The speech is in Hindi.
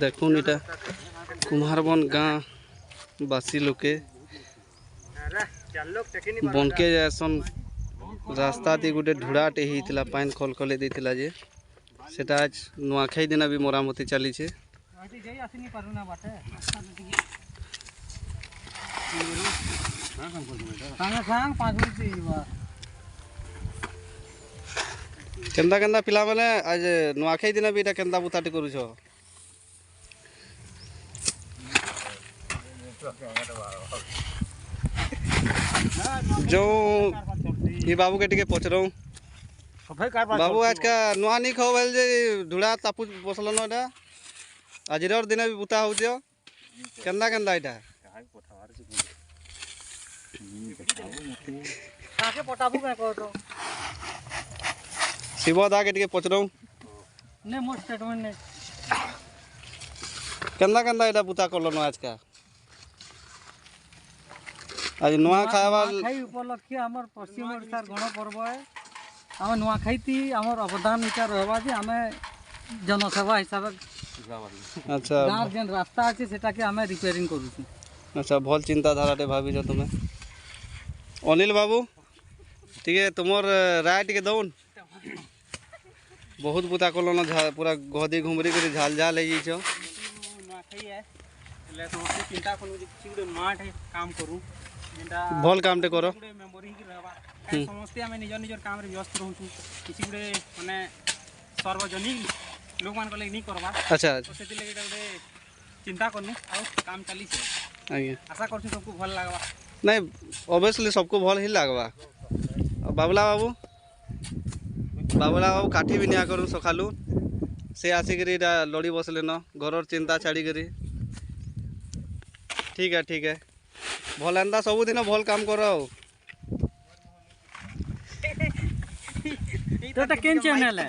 देखुन इटा कुम्हारबन गाँ बासी लोके बनके जासन रास्ता दी गोटे ढुड़ाटे ही पान खल खले देथिला जे सेटा आज नुआखाई दिन भी मरामती चली छे। केंदा केंदा पिला माने आज नुआखाई दिन भी केंदा बुताटे करूछ जो ये बाबू के टिके पचरऊ बाबू आज का नुआ नहीं खाओ बोल जे ढुड़ा तापू बसल ना आज दिन भी बुता हो केंदा केंदा इटा शिव दा के टिके पचरऊ ने मोर स्टेटमेंट ने केंदा केंदा इटा बुता करलो आज का आज नुआ खावा खाई उपलक्ष्य हमर पश्चिम ओडिशार गण पर्व है आम नुआ खाई आमर अवदान विचार रहबा जे आमे जनसेवा हिसाब अच्छा गाँव जेन रास्ता अच्छे सेटा के आमे रिपेयरिंग करूँ। अच्छा भल चिंताधारा भाभी तुम्हें अनिल बाबू टे तुमर राय टे दौन बहुत बुता कल पूरा गदी घुमरी कर झाल झाल हो चिंता काम करूँ भल काम टे कर समस्ते आम निज निजर काम व्यस्त रोचु किसी गोटे माने सार्वजनिक लोक मान नहीं करवा। अच्छा से गोटे चिंता करनु आ काम चली आशा कर सबको भल लगवा नहीं ऑब्वियसली सबको भल ही लगवा। बाबुला बाबू काठी भी निया करूँ सकालू से आसिक लड़ी बसले न घर चिंता छाड़ी करी ठीक है भल एंता सबुदिन भल काम कर केन चैनल है।